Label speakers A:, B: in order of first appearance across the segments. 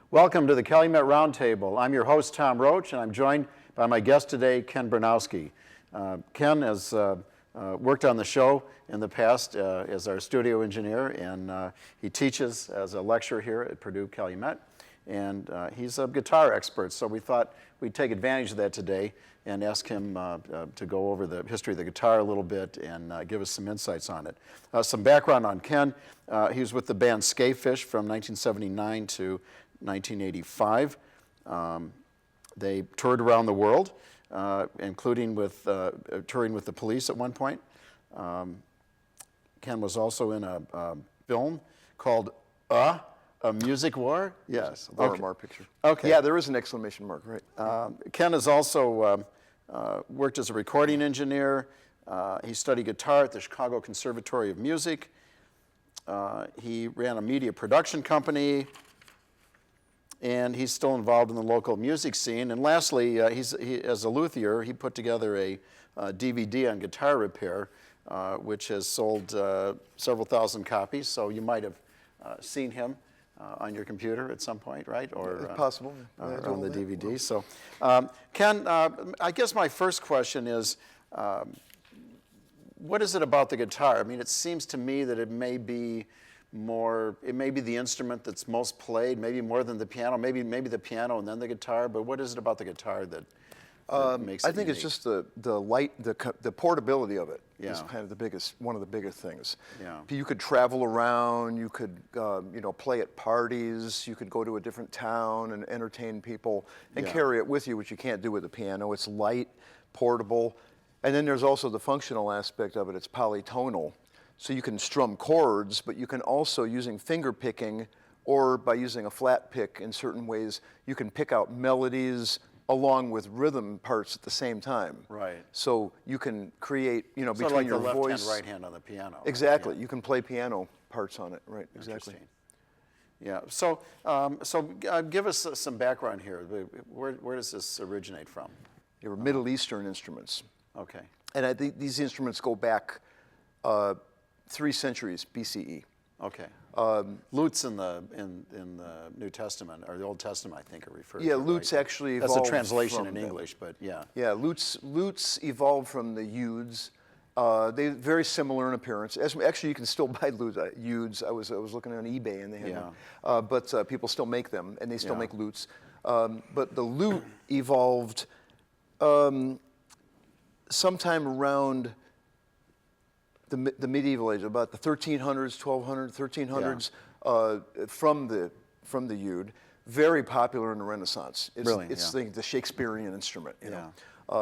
A: Welcome to the Calumet Roundtable. I'm your host, Tom Roach, and I'm joined by my guest today, Ken Bronowski. Ken has worked on the show in the past as our studio engineer, and he teaches as a lecturer here at Purdue Calumet, and he's a guitar expert, so we thought we'd take advantage of that today and ask him to go over the history of the guitar a little bit and give us some insights on it. Some background on Ken. He was with the band Skafish from 1979 to 1985. They toured around the world, including with touring with the Police at one point. Ken was also in a film called A Music War?
B: Yes, a
A: okay.
B: picture.
A: Okay.
B: Yeah, there is an exclamation mark, right.
A: Ken has also worked as a recording engineer. He studied guitar at the Chicago Conservatory of Music. He ran a media production company, and he's still involved in the local music scene. And lastly, he, as a luthier, he put together a DVD on guitar repair, which has sold several thousand copies. So you might have seen him on your computer at some point, right? Or
B: possible.
A: Or on the DVD. So, Ken, I guess my first question is, what is it about the guitar? I mean, it seems to me that it may be the instrument that's most played, maybe more than the piano, maybe the piano and then the guitar, but what is it about the guitar that makes it
B: I think
A: unique?
B: it's just the portability of it is
A: Yeah.
B: kind of one of the biggest things.
A: Yeah.
B: You could travel around, you could play at parties, you could go to a different town and entertain people and
A: Yeah.
B: carry it with you, which you can't do with the piano. It's light, portable, and then there's also the functional aspect of it. It's polytonal. So you can strum chords, but you can also, using finger picking or by using a flat pick in certain ways, you can pick out melodies along with rhythm parts at the same time.
A: Right.
B: So you can create,
A: sort
B: between
A: of like
B: your
A: the left
B: voice.
A: hand, right hand on the piano.
B: Exactly.
A: Yeah.
B: You can play piano parts on it. Right. Exactly.
A: Interesting. Yeah. So, give us some background here. Where does this originate from?
B: They were Middle Eastern instruments,
A: Okay.
B: and I think these instruments go back 3 centuries BCE.
A: Okay. Lutes in the New Testament or the Old Testament, I think, are referred to.
B: Yeah, lutes
A: right?
B: actually
A: That's a
B: evolved
A: translation
B: from
A: in English, but yeah.
B: Yeah, lutes evolved from the udes. They're very similar in appearance. Actually, you can still buy udes. I was looking on eBay and they had them. But people still make them, and they still make lutes. But the lute evolved sometime around the medieval age, about the 1300s, 1200s, 1300s, from the ude. Very popular in the Renaissance. It's the Shakespearean instrument, you know.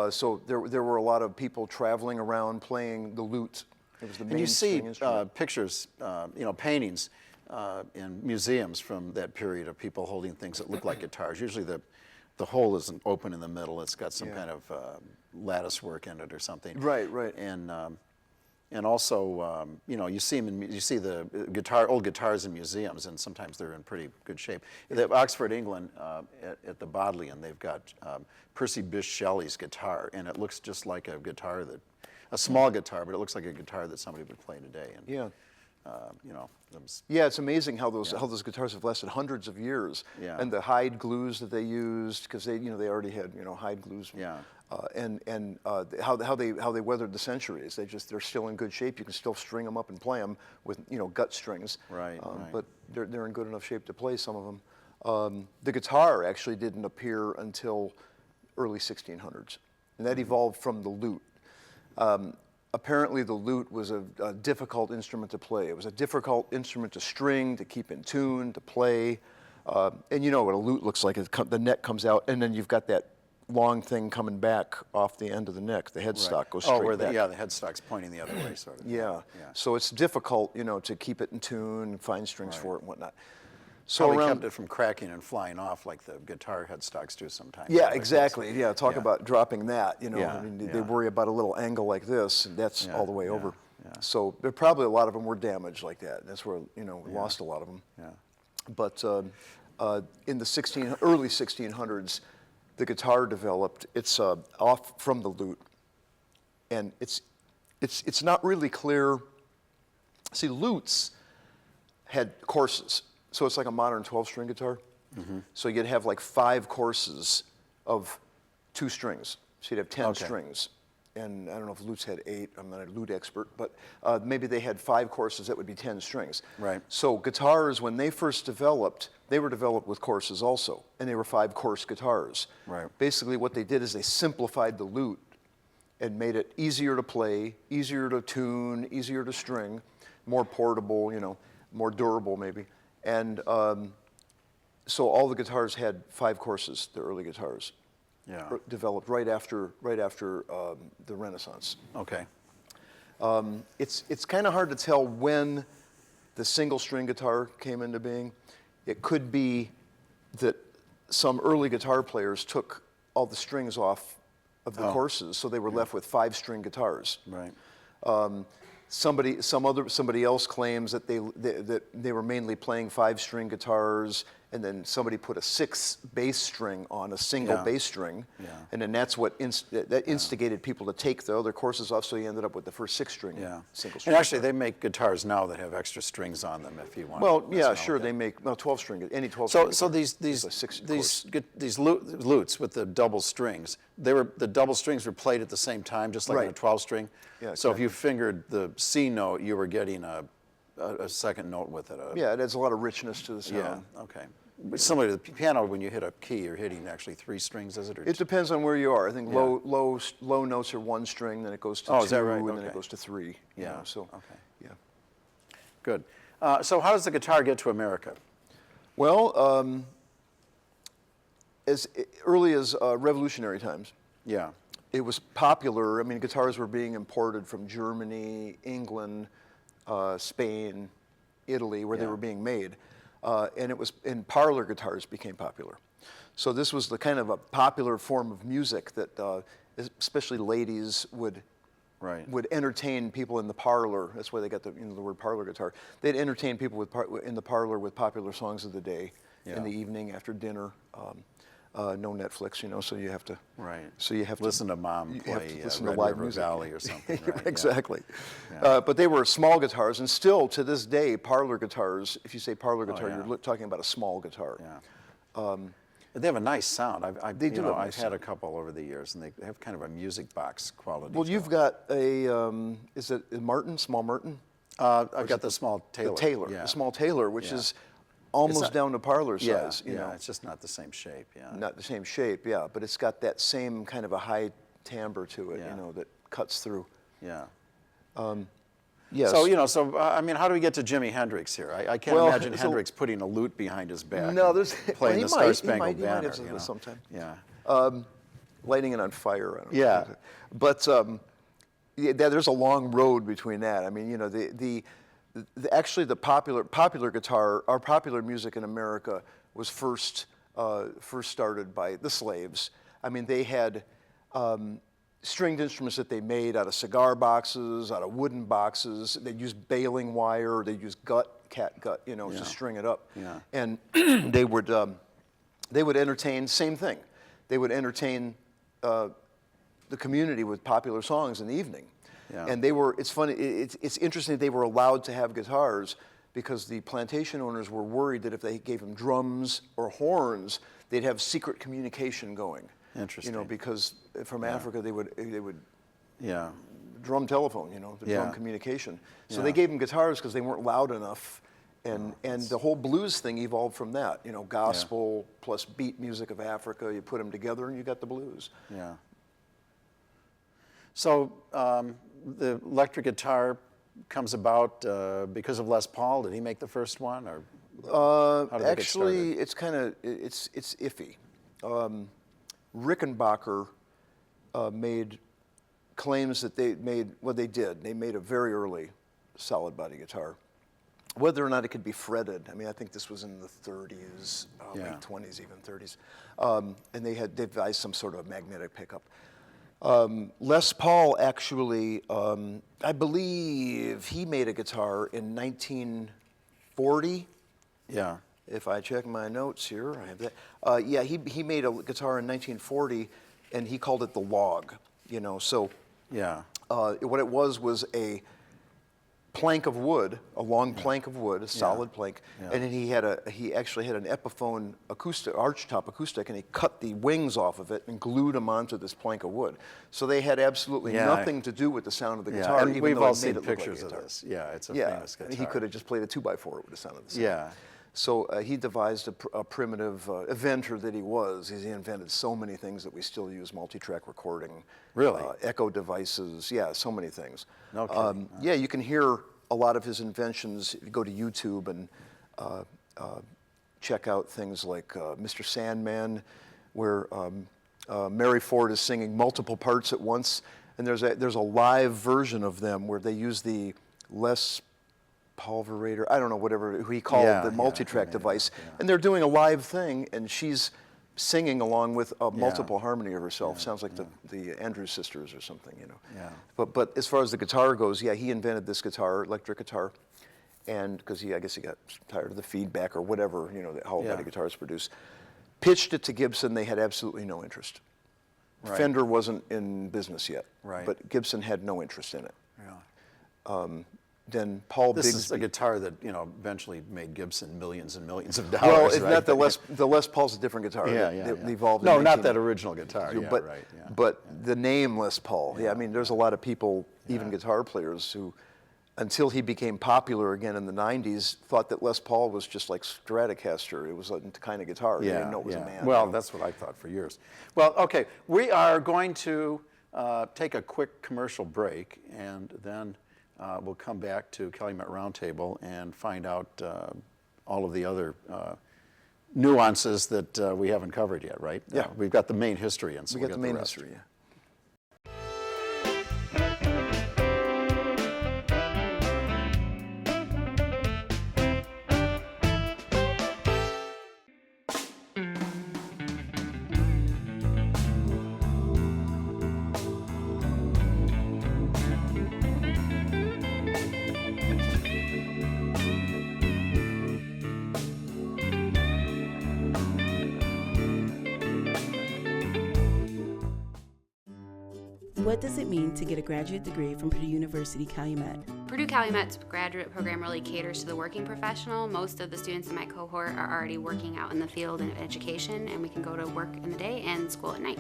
B: So there were a lot of people traveling around playing the lute. It was the main string instrument.
A: And you see pictures, paintings in museums from that period of people holding things that look like guitars. Usually the hole isn't open in the middle. It's got some kind of lattice work in it or something.
B: Right, right.
A: And also, you see the old guitars in museums, and sometimes they're in pretty good shape. At Oxford, England, at the Bodleian, they've got Percy Bysshe Shelley's guitar, and it looks just like a guitar a small guitar, but it looks like a guitar that somebody would play today. And,
B: yeah.
A: Yeah,
B: it's amazing how those guitars have lasted hundreds of years.
A: Yeah.
B: And the hide glues that they used, because they already had hide glues.
A: Yeah.
B: And how they weathered the centuries. They're still in good shape. You can still string them up and play them with gut strings.
A: Right.
B: But they're in good enough shape to play some of them. The guitar actually didn't appear until early 1600s, and that evolved from the lute. Apparently, the lute was a difficult instrument to play. It was a difficult instrument to string, to keep in tune, to play. And you know what a lute looks like. The neck comes out, and then you've got that long thing coming back off the end of the neck. The headstock goes straight back.
A: the headstock's pointing the other way, sort of.
B: Yeah. So it's difficult, to keep it in tune, and find strings for it and whatnot.
A: So we kept it from cracking and flying off like the guitar headstocks do sometimes.
B: Yeah, exactly. Yeah, talk about dropping that.
A: Yeah,
B: They worry about a little angle like this, and that's all the way over.
A: Yeah.
B: So there probably a lot of them were damaged like that. That's where we lost a lot of them.
A: Yeah.
B: But in the early 1600s, the guitar developed. It's off from the lute, and it's not really clear. See, lutes had courses. So it's like a modern 12-string guitar. So you'd have like 5 courses of 2 strings. So you'd have 10
A: Okay.
B: strings. And I don't know if lutes had 8, I'm not a lute expert, but maybe they had 5 courses that would be 10 strings.
A: Right.
B: So guitars, when they first developed, they were developed with courses also, and they were 5-course guitars.
A: Right.
B: Basically what they did is they simplified the lute and made it easier to play, easier to tune, easier to string, more portable, you know, more durable maybe. And so all the guitars had 5 courses, the early guitars.
A: Yeah.
B: Developed right after the Renaissance.
A: Okay.
B: It's kind of hard to tell when the single string guitar came into being. It could be that some early guitar players took all the strings off of the courses, so they were left with 5-string guitars.
A: Right.
B: Somebody else claims that they were mainly playing 5-string guitars, and then somebody put a 6th bass string on a single bass string, and then that's what instigated people to take the other courses off. So you ended up with the first 6-string single string.
A: And actually, they make guitars now that have extra strings on them if you want.
B: Well,
A: to
B: yeah, sure, they make 12-string, any 12.
A: So these lutes with the double strings, the double strings were played at the same time, just like in a 12-string.
B: Yeah,
A: so if you fingered the C note, you were getting a second note with it.
B: Yeah, it adds a lot of richness to the sound.
A: Yeah. Okay. But similar to the piano, when you hit a key, you're hitting actually 3 strings, is it? Or
B: It depends on where you are. I think low notes are 1 string, then it goes to 2,
A: is that right?
B: and then
A: Okay.
B: it goes to 3.
A: Yeah.
B: You know, so,
A: Okay.
B: yeah.
A: Good. So how does the guitar get to America?
B: Well, as early as Revolutionary times,
A: Yeah.
B: it was popular. I mean, guitars were being imported from Germany, England, Spain, Italy, where they were being made. And parlor guitars became popular. So this was the kind of a popular form of music that especially ladies would entertain people in the parlor. That's why they got the word parlor guitar. They'd entertain people in the parlor with popular songs of the day in the evening after dinner. No Netflix, so you have to.
A: Right.
B: So you have
A: listen to Mom play Red
B: live
A: River
B: music.
A: Valley or something. Right?
B: Exactly. But they were small guitars, and still to this day, parlor guitars. If you say parlor guitar, you're talking about a small guitar.
A: Yeah. But they have a nice sound. I've
B: I've
A: had a couple over the years, and they have kind of a music box quality.
B: Well, you've got a is it a Martin, small Martin?
A: I've got the small Taylor.
B: The Taylor,
A: Yeah.
B: the small Taylor, which is almost down to parlor size.
A: It's just not the same shape. Yeah.
B: Not the same shape, but it's got that same kind of a high timbre to it, that cuts through.
A: Yeah.
B: Yes.
A: So I mean, how do we get to Jimi Hendrix here? I can't imagine Hendrix putting a lute behind his back.
B: No,
A: and
B: there's
A: playing the Star Spangled
B: he might
A: Banner.
B: have
A: You know?
B: sometime.
A: Yeah.
B: Lighting it on fire. I don't know.
A: Yeah.
B: But there's a long road between that. I mean, actually the popular guitar, our popular music in America was first started by the slaves. I mean, they had stringed instruments that they made out of cigar boxes, out of wooden boxes. They'd use baling wire, they'd use cat gut, to string it up.
A: Yeah.
B: And they would entertain, same thing. They would entertain the community with popular songs in the evening.
A: Yeah.
B: And it's funny, it's interesting that they were allowed to have guitars because the plantation owners were worried that if they gave them drums or horns, they'd have secret communication going.
A: Interesting.
B: Because from Africa they would
A: Yeah.
B: drum telephone, the drum communication. So they gave them guitars because they weren't loud enough. And the whole blues thing evolved from that, gospel plus beat music of Africa. You put them together and you got the blues.
A: Yeah. So the electric guitar comes about because of Les Paul. Did he make the first one, or how did
B: actually, it's kind of it's iffy. Rickenbacker made claims that they made what they did. They made a very early solid body guitar. Whether or not it could be fretted, I mean, I think this was in the 30s, late 20s, even 30s, and they devised some sort of magnetic pickup. Les Paul actually, I believe he made a guitar in 1940.
A: Yeah.
B: If I check my notes here, I have that. He made a guitar in 1940, and he called it the Log. So
A: Yeah.
B: what it was a plank of wood, a long plank of wood, a solid plank, and then he actually had an Epiphone archtop acoustic, and he cut the wings off of it and glued them onto this plank of wood. So they had absolutely nothing to do with the sound of the guitar.
A: And
B: even
A: we've
B: though
A: all
B: it made
A: seen
B: it look like a
A: pictures of
B: guitar.
A: this. Yeah, it's a famous guitar.
B: He could have just played a 2x4, it would have sounded the same.
A: Yeah.
B: So he devised a primitive inventor that he was. He invented so many things that we still use, multi-track recording.
A: Really?
B: Echo devices, so many things.
A: Okay.
B: Yeah, you can hear a lot of his inventions. If you go to YouTube and check out things like Mr. Sandman, where Mary Ford is singing multiple parts at once, and there's a live version of them where they use the Les Pulverator, I don't know, who he called the multi-track device, and they're doing a live thing, and she's singing along with a multiple harmony of herself. Sounds like the Andrews Sisters or something, you know.
A: Yeah.
B: But as far as the guitar goes, he invented this guitar, electric guitar, and because I guess he got tired of the feedback or whatever, you know, how many guitars produce. Pitched it to Gibson. They had absolutely no interest.
A: Right.
B: Fender wasn't in business yet,
A: Right.
B: but Gibson had no interest in it.
A: Yeah.
B: Then Paul
A: This
B: Bigsby.
A: is a guitar that, you know, eventually made Gibson millions and millions of dollars.
B: Well, it's
A: right?
B: not the Les Paul's a different guitar. It evolved.
A: No,
B: in
A: not
B: 19
A: that original guitar. Yeah,
B: but
A: right. Yeah.
B: but the name Les Paul. I mean, there's a lot of people, even guitar players, who, until he became popular again in the '90s, thought that Les Paul was just like Stratocaster. It was a kind of guitar. They didn't know it was a man.
A: Well, that's what I thought for years. Well, okay, we are going to take a quick commercial break, and then we'll come back to Calumet Roundtable and find out all of the other nuances that we haven't covered yet, right?
B: Yeah.
A: We've got the main history, and so
B: we got the main
A: rest.
B: history. Yeah.
C: What does it mean to get a graduate degree from Purdue University Calumet?
D: Purdue Calumet's graduate program really caters to the working professional. Most of the students in my cohort are already working out in the field in education, and we can go to work in the day and school at night.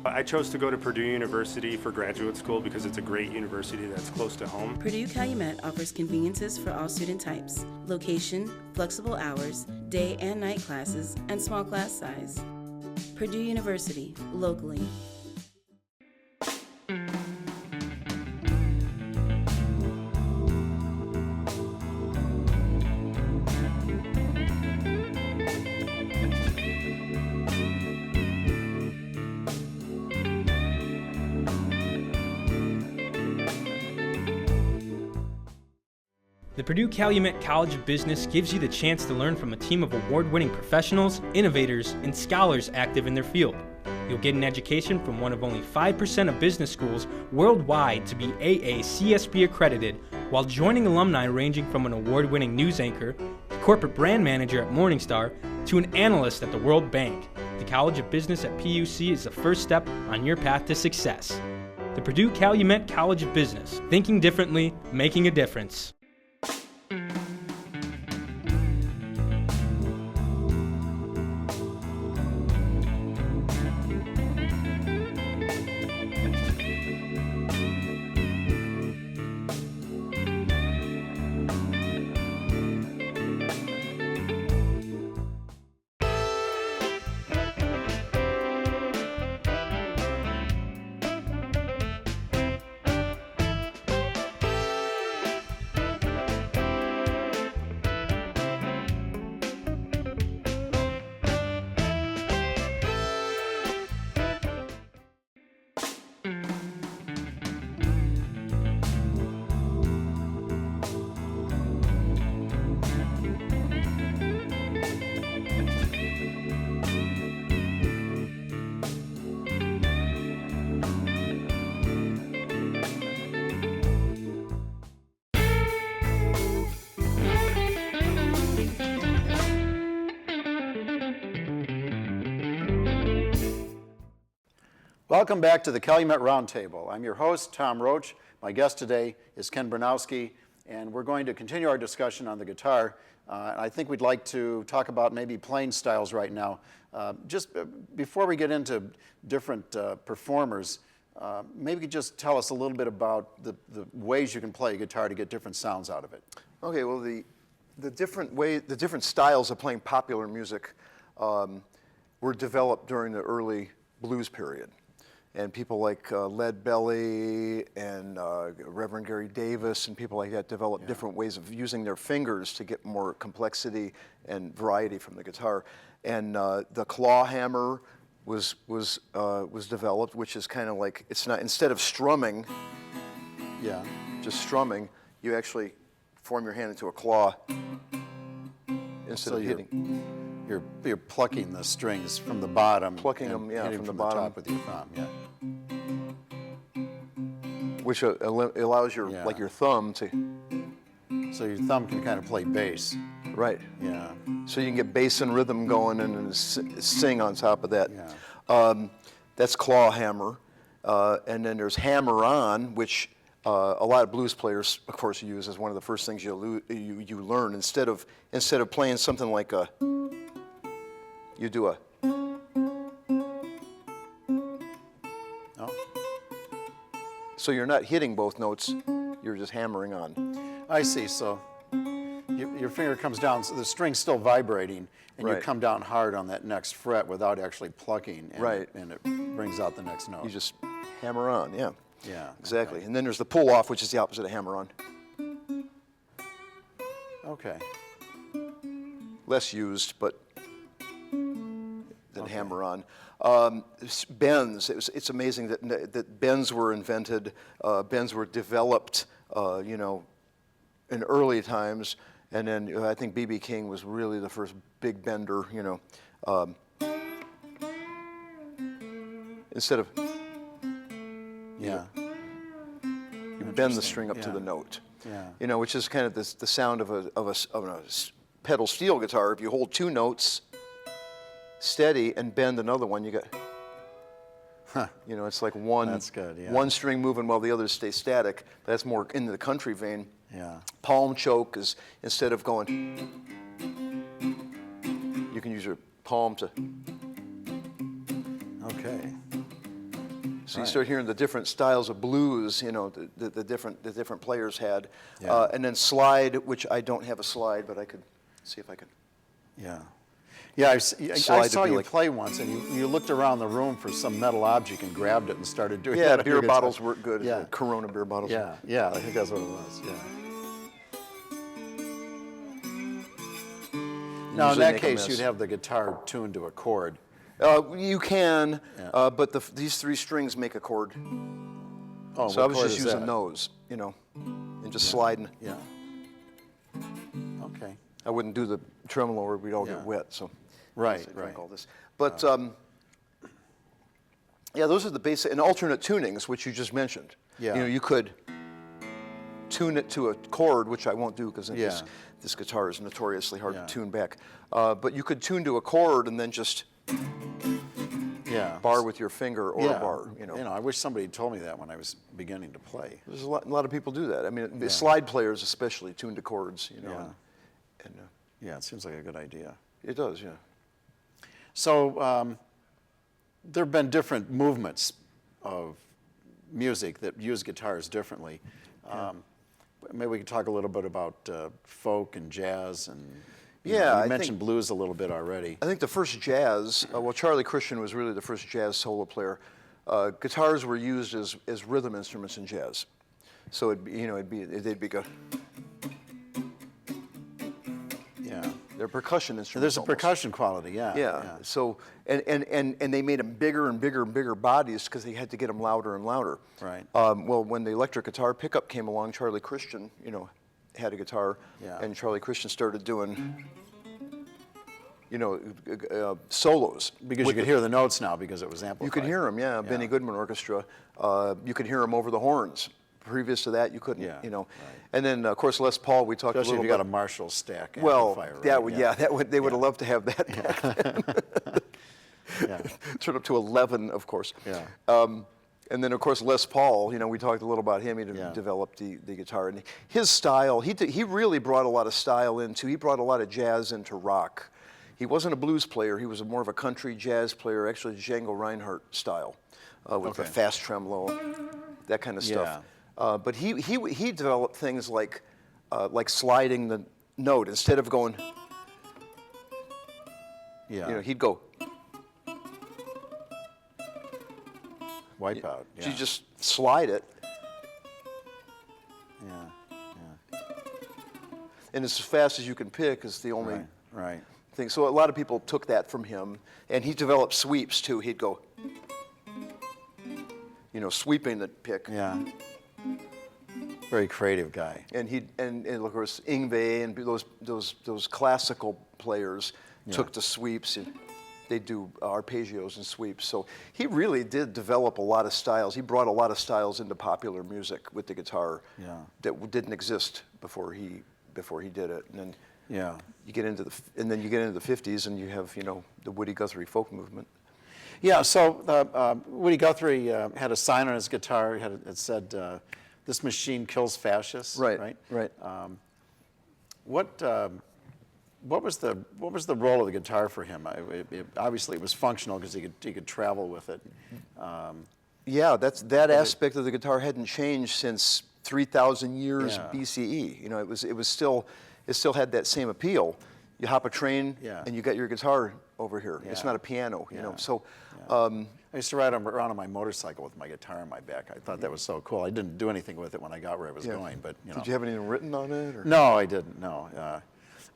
E: I chose to go to Purdue University for graduate school because it's a great university that's close to home.
C: Purdue Calumet offers conveniences for all student types, location, flexible hours, day and night classes, and small class size. Purdue University, locally.
F: The Purdue Calumet College of Business gives you the chance to learn from a team of award-winning professionals, innovators, and scholars active in their field. You'll get an education from one of only 5% of business schools worldwide to be AACSB accredited, while joining alumni ranging from an award-winning news anchor, corporate brand manager at Morningstar, to an analyst at the World Bank. The College of Business at PUC is the first step on your path to success. The Purdue Calumet College of Business. Thinking differently, making a difference.
A: Welcome back to the Calumet Roundtable. I'm your host, Tom Roach. My guest today is Ken Bronowski, and we're going to continue our discussion on the guitar. And I think we'd like to talk about maybe playing styles right now. Before we get into different performers, maybe you could just tell us a little bit about the ways you can play a guitar to get different sounds out of it.
B: Okay, well, the different styles of playing popular music were developed during the early blues period. And people like Lead Belly and Reverend Gary Davis and people like that developed different ways of using their fingers to get more complexity and variety from the guitar. And the clawhammer was developed, which is kind of like, it's not, instead of strumming, just strumming, you actually form your hand into a claw instead of hitting.
A: You're plucking the strings from the bottom.
B: Plucking them,
A: hitting
B: from the
A: the
B: bottom.
A: top with your thumb,
B: Which allows your like your thumb to.
A: So your thumb can kind of play bass.
B: Right.
A: Yeah.
B: So you can get bass and rhythm going and then sing on top of that.
A: Yeah.
B: That's clawhammer. And then there's hammer-on, which a lot of blues players, of course, use as one of the first things you learn. Instead of playing something like you do a.
A: Oh.
B: So you're not hitting both notes, you're just hammering on.
A: I see. So your finger comes down, so the string's still vibrating, and you
B: Right.
A: come down hard on that next fret without actually plucking. And
B: Right.
A: And it brings out the next note.
B: You just hammer on, yeah.
A: Yeah.
B: Exactly. And then there's the pull off, which is the opposite of hammer on.
A: Okay.
B: Less used, but than hammer on. Bends. It's amazing that bends were invented. Bends were developed, in early times, and then I think B.B. King was really the first big bender. Instead of
A: Yeah.
B: you bend the string up to the note.
A: Yeah.
B: Which is kind of the sound of a pedal steel guitar. If you hold two notes steady and bend another one, you got. It's like one.
A: That's good, yeah.
B: One string moving while the others stay static. That's more in the country vein.
A: Yeah.
B: Palm choke is instead of going. You can use your palm to.
A: Okay.
B: So you start hearing the different styles of blues, the different players had,
A: Yeah.
B: and then slide, which I don't have a slide, but I could see if I could.
A: Yeah. Yeah, I
B: Slide
A: saw
B: to be
A: you
B: like-
A: play once, and you looked around the room for some metal object and grabbed it and started doing
B: Yeah,
A: that. on
B: beer
A: your guitar.
B: bottles work good.
A: Yeah.
B: Corona beer bottles.
A: Yeah, I think that's what it was. Yeah. Now, in
B: Usually
A: that
B: make a
A: case,
B: mess.
A: you'd have the guitar tuned to a chord.
B: You can,
A: Yeah.
B: but these three strings make a chord.
A: Oh,
B: So
A: what
B: I was
A: chord
B: just
A: is
B: using
A: that?
B: those, and just sliding.
A: Yeah. Okay.
B: I wouldn't do the tremolo or we'd all
A: Yeah.
B: get wet. So
A: Right,
B: I drank
A: right.
B: all this. But those are the basic and alternate tunings, which you just mentioned.
A: Yeah.
B: You could tune it to a chord, which I won't do because
A: Yeah.
B: this guitar is notoriously hard
A: Yeah.
B: to tune back. But you could tune to a chord and then just
A: Yeah.
B: bar with your finger or
A: yeah.
B: a bar.
A: I wish somebody had told me that when I was beginning to play.
B: There's a lot of people do that. I mean, the slide players especially tune to chords.
A: Yeah.
B: And
A: Yeah, it seems like a good idea.
B: it does, yeah.
A: So there have been different movements of music that use guitars differently. Maybe we could talk a little bit about folk and jazz and
B: Yeah,
A: you
B: I
A: mentioned
B: think-
A: blues a little bit already.
B: I think the first jazz, Charlie Christian was really the first jazz solo player. Guitars were used as rhythm instruments in jazz. So they'd be go.
A: Yeah.
B: They're percussion instruments.
A: There's a
B: almost.
A: percussion quality, yeah.
B: Yeah. So and they made them bigger and bigger and bigger bodies because they had to get them louder and louder.
A: Right.
B: Well, when the electric guitar pickup came along, Charlie Christian, had a guitar,
A: Yeah.
B: and Charlie Christian started doing, solos.
A: Because you could hear the notes now because it was amplified.
B: You could hear them, yeah. Benny Goodman Orchestra. You could hear them over the horns. Previous to that, you couldn't.
A: Yeah, right.
B: And then of course Les Paul. We talked
A: Especially
B: a
A: if
B: little
A: you got
B: bit.
A: a Marshall stack
B: Well,
A: amplifier.
B: that
A: right?
B: would they would have loved to have that back then.
A: Yeah.
B: Turn up to 11, of course.
A: Yeah.
B: And then, of course, Les Paul, we talked a little about him. He developed the guitar. And his style, he really brought a lot of style into, he brought a lot of jazz into rock. He wasn't a blues player. He was more of a country jazz player, actually Django Reinhardt style, with the fast tremolo, that kind of stuff. But he developed things like sliding the note. Instead of going, he'd go.
A: Wipeout.
B: You just slide it. And as fast as you can pick is the only thing. So a lot of people took that from him, and he developed sweeps too. He'd go, sweeping the pick.
A: Yeah. Very creative guy.
B: And of course Yngwie and those classical players took the sweeps. And they do arpeggios and sweeps. So he really did develop a lot of styles. He brought a lot of styles into popular music with the guitar that didn't exist before he did it. And then you get into the 50s, and you have the Woody Guthrie folk movement.
A: Yeah. So Woody Guthrie had a sign on his guitar. It said, "This machine kills fascists."
B: Right.
A: What was the role of the guitar for him? Obviously, it was functional because he could travel with it.
B: That aspect of the guitar hadn't changed since 3,000 years BCE. It still had that same appeal. You hop a train and you got your guitar over here. It's not a piano, So
A: I used to ride around on my motorcycle with my guitar on my back. I thought that was so cool. I didn't do anything with it when I got where I was going, but
B: Did you have anything written on it? Or?
A: No, I didn't. No.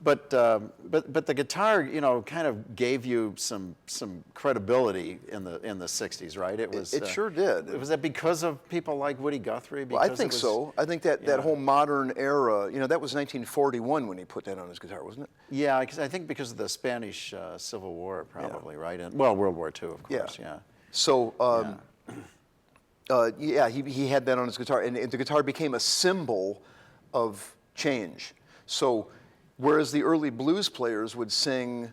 A: But the guitar, kind of gave you some credibility in the 60s, right?
B: It sure did.
A: Was that because of people like Woody Guthrie?
B: Well, I think so. I think that whole modern era, that was 1941 when he put that on his guitar, wasn't it?
A: Yeah, I think because of the Spanish Civil War, probably, right? And World War II, of course. Yeah.
B: So. He had that on his guitar, and the guitar became a symbol of change. So. Whereas the early blues players would sing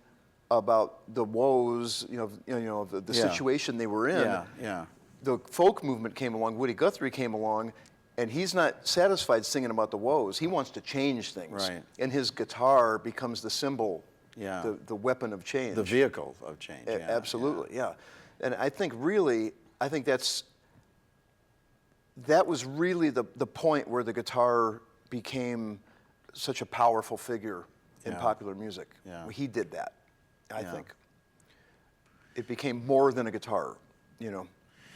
B: about the woes, the situation they were in. The folk movement came along. Woody Guthrie came along, and he's not satisfied singing about the woes. He wants to change things.
A: Right.
B: And his guitar becomes the symbol, the weapon of change.
A: The vehicle of change.
B: Absolutely, yeah. And I think that was really the point where the guitar became such a powerful figure in popular music. He did that, I think. It became more than a guitar, a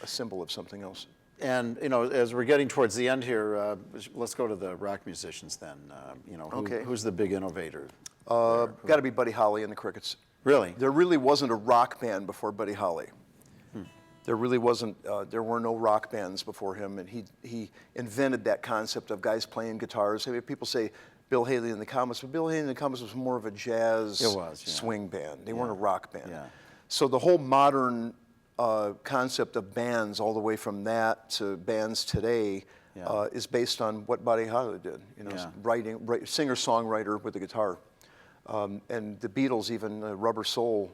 B: symbol of something else.
A: And, as we're getting towards the end here, let's go to the rock musicians then. Who's the big innovator?
B: Got to be Buddy Holly and the Crickets.
A: Really?
B: There really wasn't a rock band before Buddy Holly. There really wasn't, there were no rock bands before him, and he invented that concept of guys playing guitars. I mean, people say Bill Haley and the Comets, but Bill Haley and the Comets was more of a jazz swing band. They weren't a rock band. So the whole modern concept of bands, all the way from that to bands today, is based on what Buddy Holly did. Singer-songwriter with the guitar. And the Beatles, even Rubber Soul,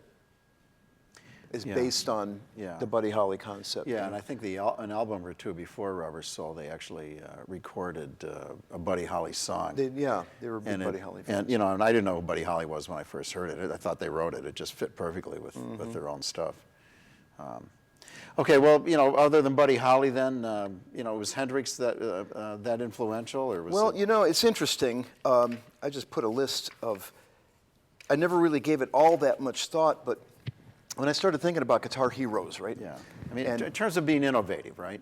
B: is based on the Buddy Holly concept.
A: Yeah, and I think an album or two before Rubber Soul, they actually recorded a Buddy Holly song.
B: They were big Buddy Holly fans.
A: And I didn't know who Buddy Holly was when I first heard it. I thought they wrote it. It just fit perfectly with their own stuff. Okay, well, other than Buddy Holly, then, was Hendrix that influential, or was?
B: Well, it's interesting. I just put a list of. I never really gave it all that much thought, but when I started thinking about guitar heroes, right?
A: Yeah. I mean, in terms of being innovative, right?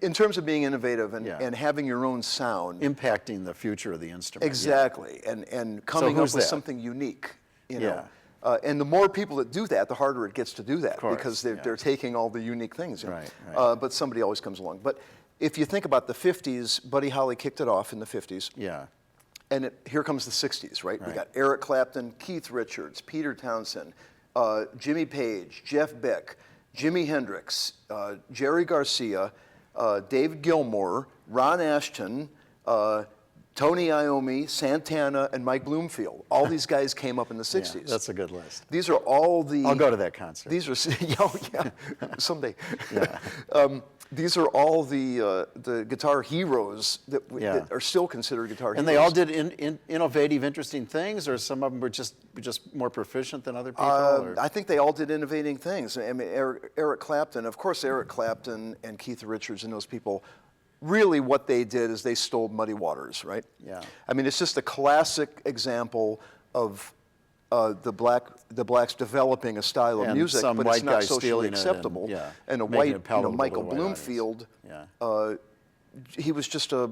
B: In terms of being innovative and having your own sound.
A: Impacting the future of the instrument.
B: Exactly. And coming up with something unique, and the more people that do that, the harder it gets to do that, because they're taking all the unique things.
A: Right.
B: But somebody always comes along. But if you think about the 50s, Buddy Holly kicked it off in the 50s.
A: Yeah.
B: And here comes the 60s, right? We got Eric Clapton, Keith Richards, Peter Townsend, Jimmy Page, Jeff Beck, Jimi Hendrix, Jerry Garcia, Dave Gilmour, Ron Ashton, Tony Iommi, Santana, and Mike Bloomfield. All these guys came up in the 60s.
A: Yeah, that's a good list.
B: These are all the...
A: I'll go to that concert.
B: These are, yeah, someday.
A: Yeah.
B: These are all the guitar heroes that,
A: Yeah.
B: that are still considered guitar heroes.
A: And they all did innovative, interesting things, or some of them were just more proficient than other people? Or?
B: I think they all did innovating things. I mean, Eric Clapton, of course, Eric Clapton and Keith Richards and those people, really what they did is they stole Muddy Waters, right?
A: Yeah.
B: I mean, it's just a classic example of the blacks developing a style of
A: And
B: music,
A: some
B: but
A: white
B: it's
A: guy
B: not socially
A: stealing it
B: acceptable. And a
A: making
B: white,
A: it palatable to
B: Michael
A: the white
B: Bloomfield,
A: audience.
B: he was just a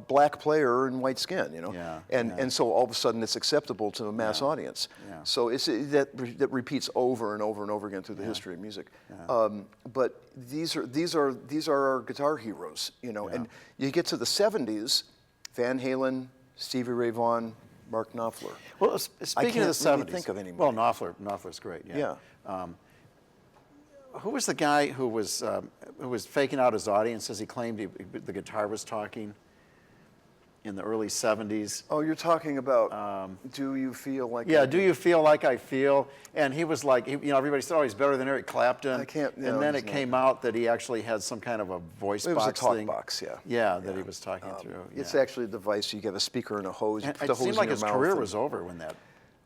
B: black player in white skin,
A: Yeah,
B: and so all of a sudden it's acceptable to a mass audience.
A: Yeah.
B: So that repeats over and over and over again through the history of music. But these are our guitar heroes, And you get to the 70s, Van Halen, Stevie Ray Vaughan, Mark Knopfler.
A: Well, speaking of the 70s,
B: really think of anybody.
A: well, Knopfler's great. Yeah. Who was the guy who was faking out his audience as he claimed the guitar was talking in the early 70s?
B: Oh, you're talking about Do You Feel Like...
A: Yeah, Do You Feel Like I Feel? And he was like, everybody said, oh, he's better than Eric Clapton.
B: I can't...
A: and then it came out that he actually had some kind of a voice
B: it was
A: box
B: a talk
A: thing.
B: box, yeah.
A: Yeah, that he was talking through.
B: It's actually a device. You get a speaker and a hose. You
A: And
B: put the
A: it
B: hose
A: seemed like
B: in your
A: his
B: mouth
A: career
B: and-
A: was over when that.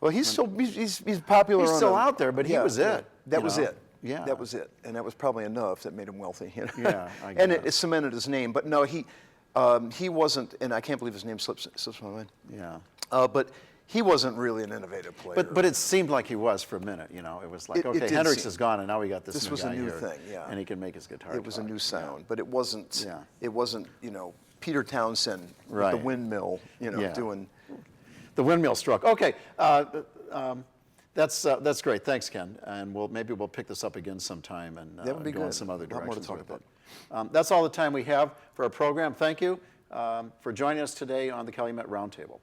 B: Well, he's popular.
A: He's
B: on
A: still
B: a-
A: out there, but he was it.
B: That
A: you
B: was
A: know?
B: it.
A: Yeah.
B: That was it, and that was probably enough that made him wealthy.
A: Yeah, I
B: and it
A: guess.
B: cemented his name. But no, he wasn't, and I can't believe his name slips my mind.
A: Yeah.
B: But he wasn't really an innovative player.
A: But it seemed like he was for a minute, It was like,
B: It
A: okay,
B: did
A: Hendrix
B: seem-
A: is gone, and now we got this
B: This
A: new
B: was
A: guy
B: a new
A: here,
B: thing, yeah.
A: and he can make his guitar
B: it was a
A: talk.
B: new sound, but it wasn't.
A: Yeah.
B: It wasn't, Peter Townsend with
A: Right.
B: the windmill,
A: Yeah.
B: doing.
A: The windmill stroke. Okay, that's great. Thanks, Ken. And maybe we'll pick this up again sometime and
B: That would be
A: go in
B: good.
A: some other
B: A lot more to
A: directions
B: talk
A: with
B: about.
A: it. That's all the time we have for our program. Thank you for joining us today on the Calumet Roundtable.